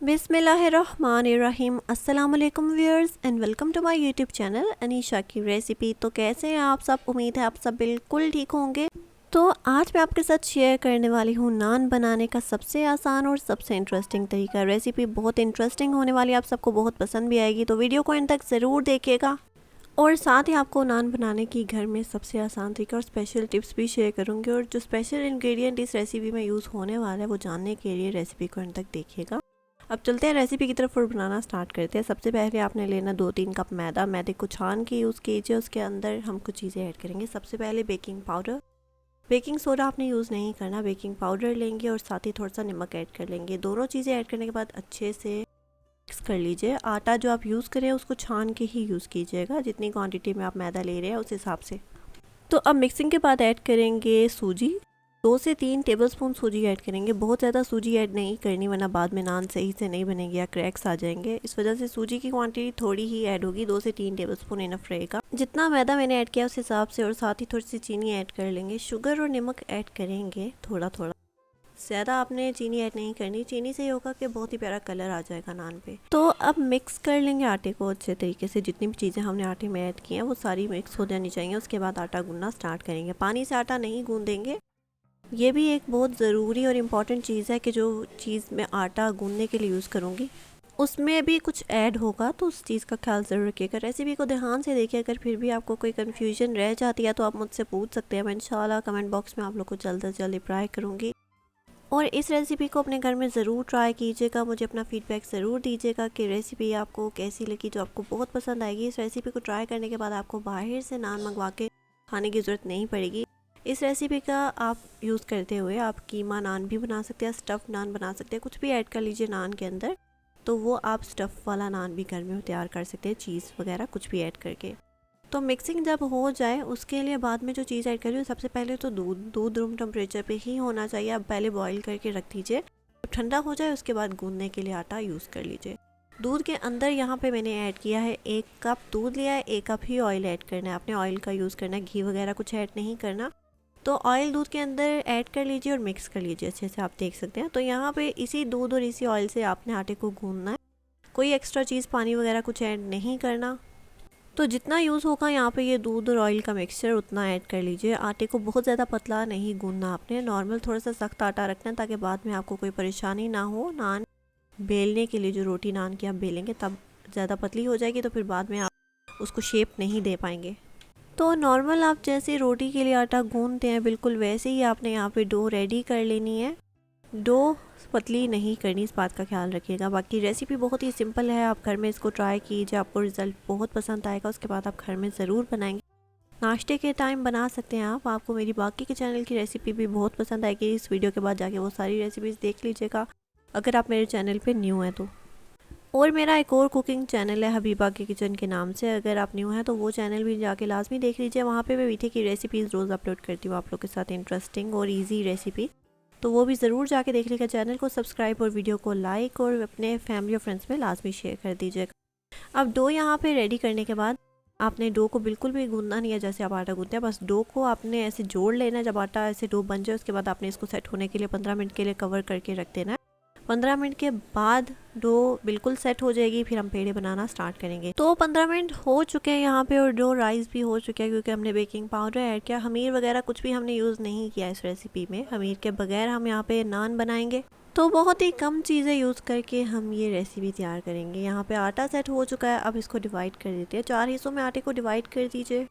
बिस्मिल्लाहिर्रहमानिर्रहीम। अस्सलाम वालेकुम viewers and welcome to my YouTube channel Anisha की रेसिपी। तो कैसे हैं आप सब? उम्मीद है आप सब बिल्कुल ठीक होंगे। तो आज मैं आपके साथ शेयर करने वाली हूँ नान बनाने का सबसे आसान और सबसे इंटरेस्टिंग तरीका। रेसिपी बहुत इंटरेस्टिंग होने वाली है, आप सबको बहुत पसंद भी आएगी, तो वीडियो को एंड तक ज़रूर देखिएगा। और साथ ही आपको नान बनाने की घर में सबसे आसान तरीका और स्पेशल टिप्स भी शेयर करूँगी। और जो स्पेशल इंग्रेडिएंट इस रेसिपी में यूज़ होने वाला है वो जानने के लिए रेसिपी को एंड तक देखिएगा। अब चलते हैं रेसिपी की तरफ और बनाना स्टार्ट करते हैं। सबसे पहले आपने लेना 2-3 कप मैदा। मैदे को छान के यूज़ कीजिए। उसके अंदर हम कुछ चीज़ें ऐड करेंगे। सबसे पहले बेकिंग पाउडर, बेकिंग सोडा आपने यूज़ नहीं करना, बेकिंग पाउडर लेंगे और साथ ही थोड़ा सा नमक ऐड कर लेंगे। दोनों चीज़ें ऐड करने के बाद अच्छे से मिक्स कर लीजिए। आटा जो आप यूज़ करें उसको छान के ही यूज़ कीजिएगा, जितनी क्वांटिटी में आप मैदा ले रहे हैं उस हिसाब से। तो अब मिक्सिंग के बाद ऐड करेंगे सूजी। 2 से 3 टेबलस्पून सूजी ऐड करेंगे। बहुत ज़्यादा सूजी ऐड नहीं करनी वरना बाद में नान सही से नहीं बनेगी या क्रैक्स आ जाएंगे। इस वजह से सूजी की क्वांटिटी थोड़ी ही ऐड होगी, 2 से 3 टेबलस्पून इनफ रहेगा। जितना मैदा मैंने ऐड किया उस हिसाब से, और साथ ही थोड़ी सी चीनी ऐड कर लेंगे। शुगर और नमक ऐड करेंगे थोड़ा थोड़ा, ज़्यादा आपने चीनी ऐड नहीं करनी। चीनी से ही होगा कि बहुत ही प्यारा कलर आ जाएगा नान पे। तो अब मिक्स कर लेंगे आटे को अच्छे तरीके से। जितनी भी चीज़ें हमने आटे में ऐड की हैं वो सारी मिक्स हो जानी चाहिए। उसके बाद आटा गूंदना स्टार्ट करेंगे। पानी से आटा नहीं गूंदेंगे। ये भी एक बहुत ज़रूरी और इम्पॉर्टेंट चीज़ है कि जो चीज़ मैं आटा गूंदने के लिए यूज़ करूँगी उसमें भी कुछ ऐड होगा, तो उस चीज़ का ख्याल ज़रूर रखिएगा। रेसिपी को ध्यान से देखिए। अगर फिर भी आपको कोई कन्फ्यूजन रह जाती है तो आप मुझसे पूछ सकते हैं। मैं इंशाल्लाह कमेंट बॉक्स में आप लोग को जल्द से जल्द रिप्लाई करूँगी। और इस रेसिपी को अपने घर में ज़रूर ट्राई कीजिएगा। मुझे अपना फीडबैक ज़रूर दीजिएगा कि रेसिपी आपको कैसी लगी, जो आपको बहुत पसंद आएगी। इस रेसिपी को ट्राई करने के बाद आपको बाहर से नान मंगवा के खाने की ज़रूरत नहीं पड़ेगी। इस रेसिपी का आप यूज़ करते हुए आप कीमा नान भी बना सकते हैं, स्टफ़ नान बना सकते हैं। कुछ भी ऐड कर लीजिए नान के अंदर, तो वो आप स्टफ़ वाला नान भी घर में तैयार कर सकते हैं, चीज़ वगैरह कुछ भी ऐड करके। तो मिक्सिंग जब हो जाए उसके लिए बाद में जो चीज़ ऐड करिए, सबसे पहले तो दूध रूम टेम्परेचर पे ही होना चाहिए। आप पहले बॉईल करके रख दीजिए। जब ठंडा हो जाए उसके बाद गूंदने के लिए आटा यूज़ कर लीजिए। दूध के अंदर यहाँ पे मैंने ऐड किया है 1 कप दूध लिया है, 1 कप ही ऑयल ऐड करना है। आपने ऑयल का यूज़ करना है, घी वगैरह कुछ ऐड नहीं करना। तो ऑयल दूध के अंदर ऐड कर लीजिए और मिक्स कर लीजिए अच्छे से। आप देख सकते हैं। तो यहाँ पे इसी दूध और इसी ऑयल से आपने आटे को गूंदना है। कोई एक्स्ट्रा चीज़ पानी वगैरह कुछ ऐड नहीं करना। तो जितना यूज़ होगा यहाँ पे ये दूध और ऑयल का मिक्सचर उतना ऐड कर लीजिए। आटे को बहुत ज़्यादा पतला नहीं गूंदना आपने, नॉर्मल थोड़ा सा सख्त आटा रखना है ताकि बाद में आपको कोई परेशानी ना हो। नान बेलने के लिए जो रोटी नान की आप बेलेंगे तब ज़्यादा पतली हो जाएगी, तो फिर बाद में आप उसको शेप नहीं दे पाएंगे। तो नॉर्मल आप जैसे रोटी के लिए आटा गूंदते हैं बिल्कुल वैसे ही आपने यहाँ पे डो रेडी कर लेनी है। डो पतली नहीं करनी, इस बात का ख्याल रखिएगा। बाकी रेसिपी बहुत ही सिंपल है, आप घर में इसको ट्राई कीजिए, आपको रिज़ल्ट बहुत पसंद आएगा। उसके बाद आप घर में ज़रूर बनाएंगे। नाश्ते के टाइम बना सकते हैं आप। आपको मेरी बाकी के चैनल की रेसिपी भी बहुत पसंद आएगी। इस वीडियो के बाद जाके वो सारी रेसिपीज़ देख लीजिएगा अगर आप मेरे चैनल पर न्यू हैं तो। और मेरा एक और कुकिंग चैनल है हबीबा के किचन के नाम से, अगर आप न्यू हैं तो वो चैनल भी जाके लाजमी देख लीजिए। वहाँ पे मैं मीठे की रेसिपीज़ रोज़ अपलोड करती हूँ आप लोग के साथ, इंटरेस्टिंग और इजी रेसिपी। तो वो भी ज़रूर जाके देख लीजिएगा। चैनल को सब्सक्राइब और वीडियो को लाइक और अपने फैमिली और फ्रेंड्स में लाजमी शेयर कर दीजिएगा। अब डो यहाँ पे रेडी करने के बाद आपने डो को बिल्कुल भी गूंदना नहीं है जैसे आप आटा गूंदते हैं। बस डो को आपने ऐसे जोड़ लेना है। जब आटा ऐसे डो बन जाए उसके बाद आपने इसको सेट होने के लिए 15 मिनट के लिए कवर करके रख देना है। 15 मिनट के बाद डो बिल्कुल सेट हो जाएगी, फिर हम पेड़े बनाना स्टार्ट करेंगे। तो 15 मिनट हो चुके हैं यहाँ पे और डो राइस भी हो चुका है क्योंकि हमने बेकिंग पाउडर ऐड किया। खमीर वगैरह कुछ भी हमने यूज़ नहीं किया इस रेसिपी में। खमीर के बगैर हम यहाँ पे नान बनाएंगे, तो बहुत ही कम चीज़ें यूज़ करके हम ये रेसिपी तैयार करेंगे। यहाँ पे आटा सेट हो चुका है। अब इसको डिवाइड कर देते हैं। 4 हिस्सों में आटे को डिवाइड कर दीजिए।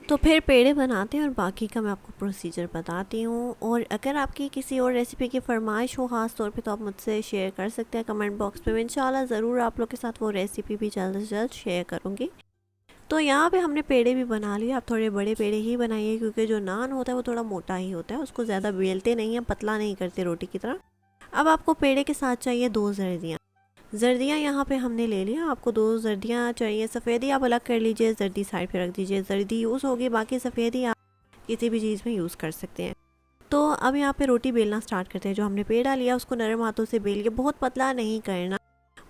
तो फिर पेड़े बनाते हैं और बाकी का मैं आपको प्रोसीजर बताती हूँ। और अगर आपकी किसी और रेसिपी की फरमाइश हो ख़ास तौर पे तो आप मुझसे शेयर कर सकते हैं कमेंट बॉक्स में। मैं इंशाल्लाह ज़रूर आप लोग के साथ वो रेसिपी भी जल्द से जल्द शेयर करूँगी। तो यहाँ पे हमने पेड़े भी बना लिए। आप थोड़े बड़े पेड़े ही बनाइए क्योंकि जो नान होता है वो थोड़ा मोटा ही होता है, उसको ज़्यादा बेलते नहीं हैं, पतला नहीं करते रोटी की तरह। अब आपको पेड़े के साथ चाहिए 2 जर्दियाँ। जर्दियाँ यहाँ पे हमने ले लिया। आपको 2 जर्दियाँ चाहिए। सफ़ेदी आप अलग कर लीजिए, जर्दी साइड पे रख दीजिए। जर्दी यूज़ होगी, बाकी सफ़ेदी आप किसी भी चीज़ में यूज़ कर सकते हैं। तो अब यहाँ पे रोटी बेलना स्टार्ट करते हैं। जो हमने पेड़ा लिया उसको नरम हाथों से बेलिए, बहुत पतला नहीं करना।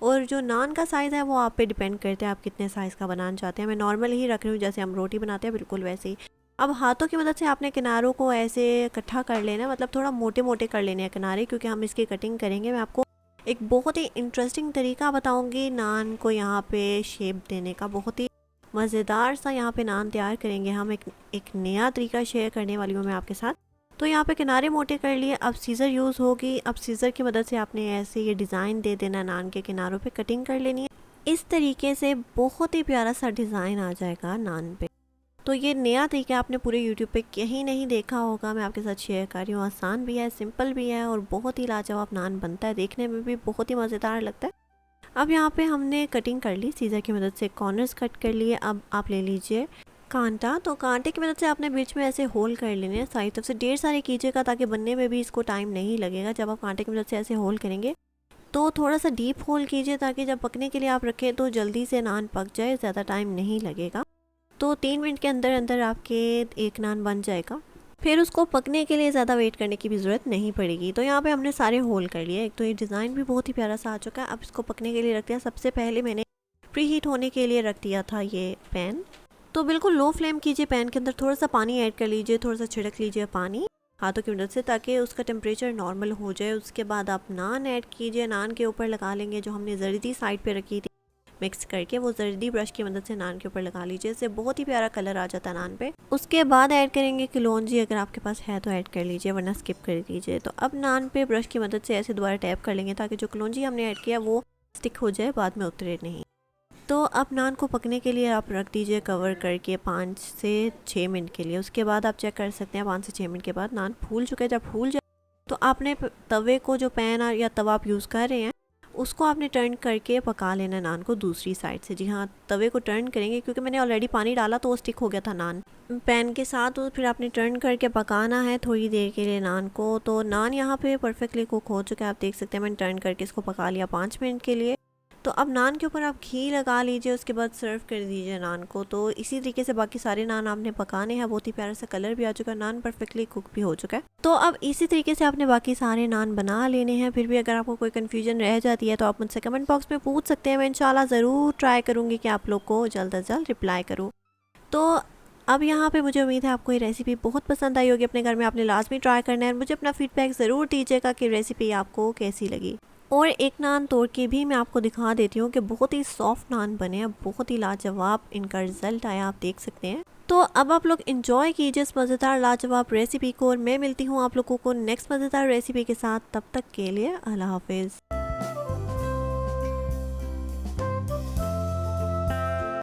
और जो नान का साइज़ है वो आप पे डिपेंड करते हैं आप कितने साइज़ का बनाना चाहते हैं। मैं नॉर्मल ही रख रही हूँ जैसे हम रोटी बनाते हैं बिल्कुल वैसे ही। अब हाथों की मदद से आपने किनारों को ऐसे इकट्ठा कर लेना है, मतलब थोड़ा मोटे मोटे कर लेने हैं किनारे, क्योंकि हम इसकी कटिंग करेंगे। मैं आपको एक बहुत ही इंटरेस्टिंग तरीका बताऊंगी नान को यहाँ पे शेप देने का। बहुत ही मज़ेदार सा यहाँ पे नान तैयार करेंगे हम। एक नया तरीका शेयर करने वाली हूँ मैं आपके साथ। तो यहाँ पे किनारे मोटे कर लिए, अब सीज़र यूज़ होगी। अब सीज़र की मदद से आपने ऐसे ये डिज़ाइन दे देना, नान के किनारों पे कटिंग कर लेनी है। इस तरीके से बहुत ही प्यारा सा डिज़ाइन आ जाएगा नान पे। तो ये नया तरीका आपने पूरे यूट्यूब पे कहीं नहीं देखा होगा, मैं आपके साथ शेयर कर रही हूँ। आसान भी है, सिंपल भी है और बहुत ही लाजवाब नान बनता है, देखने में भी बहुत ही मज़ेदार लगता है। अब यहाँ पे हमने कटिंग कर ली, सीज़र की मदद से कॉर्नर्स कट कर लिए। अब आप ले लीजिए कांटा। तो कांटे की मदद से आपने बीच में ऐसे होल कर लेने हैं। सारी तरफ से ढेर सारे कीजिएगा ताकि बनने में भी इसको टाइम नहीं लगेगा। जब आप कांटे की मदद से ऐसे होल करेंगे तो थोड़ा सा डीप होल कीजिए ताकि जब पकने के लिए आप रखें तो जल्दी से नान पक जाए, ज़्यादा टाइम नहीं लगेगा। तो 3 मिनट के अंदर अंदर आपके एक नान बन जाएगा। फिर उसको पकने के लिए ज़्यादा वेट करने की भी ज़रूरत नहीं पड़ेगी। तो यहाँ पे हमने सारे होल कर लिए। एक तो ये डिज़ाइन भी बहुत ही प्यारा सा आ चुका है। अब इसको पकने के लिए रखते हैं। सबसे पहले मैंने प्री हीट होने के लिए रख दिया था ये पैन। तो बिल्कुल लो फ्लेम कीजिए, पैन के अंदर थोड़ा सा पानी ऐड कर लीजिए, थोड़ा सा छिड़क लीजिए पानी हाथों की मदद से ताकि उसका टेम्परेचर नॉर्मल हो जाए। उसके बाद आप नान ऐड कीजिए, नान के ऊपर लगा लेंगे। जो हमने जर्दी साइड पे रखी थी मिक्स करके, वो जर्दी ब्रश की मदद से नान के ऊपर लगा लीजिए। इससे बहुत ही प्यारा कलर आ जाता है नान पे। उसके बाद ऐड करेंगे कलौंजी, अगर आपके पास है तो ऐड कर लीजिए वरना स्किप कर दीजिए। तो अब नान पे ब्रश की मदद से ऐसे दोबारा टैप कर लेंगे ताकि जो कलौंजी हमने ऐड किया वो स्टिक हो जाए, बाद में उतरे नहीं। तो अब नान को पकने के लिए आप रख दीजिए कवर करके 5 से 6 मिनट के लिए। उसके बाद आप चेक कर सकते हैं 5 से 6 मिनट के बाद नान फूल चुके हैं। जब फूल जाए तो आपने तवे को, जो पैन या तवा आप यूज़ कर रहे हैं, उसको आपने टर्न करके पका लेना नान को दूसरी साइड से। जी हाँ, तवे को टर्न करेंगे क्योंकि मैंने ऑलरेडी पानी डाला तो वो स्टिक हो गया था नान पैन के साथ। तो फिर आपने टर्न करके पकाना है थोड़ी देर के लिए नान को। तो नान यहाँ पे परफेक्टली कुक हो चुका है, आप देख सकते हैं। मैंने टर्न करके इसको पका लिया 5 मिनट के लिए। तो अब नान के ऊपर आप घी लगा लीजिए, उसके बाद सर्व कर दीजिए नान को। तो इसी तरीके से बाकी सारे नान आपने पकाने हैं। बहुत ही प्यारा सा कलर भी आ चुका है, नान परफेक्टली कुक भी हो चुका है। तो अब इसी तरीके से आपने बाकी सारे नान बना लेने हैं। फिर भी अगर आपको कोई कन्फ्यूजन रह जाती है तो आप मुझसे कमेंट बॉक्स में पूछ सकते हैं। मैं इंशाल्लाह ज़रूर ट्राई करूँगी कि आप लोग को जल्द अज जल्द रिप्लाई करूँ। तो अब यहाँ पे मुझे उम्मीद है आपको ये रेसिपी बहुत पसंद आई होगी। अपने घर में आपने लाजमी ट्राई करना है और मुझे अपना फीडबैक ज़रूर दीजिएगा कि रेसिपी आपको कैसी लगी। और एक नान तोड़ के भी मैं आपको दिखा देती हूँ कि बहुत ही सॉफ्ट नान बने हैं, बहुत ही लाजवाब इनका रिजल्ट आया, आप देख सकते हैं। तो अब आप लोग एंजॉय कीजिए इस मज़ेदार लाजवाब रेसिपी को और मैं मिलती हूँ आप लोगों को नेक्स्ट मज़ेदार रेसिपी के साथ। तब तक के लिए अल्लाह हाफिज़।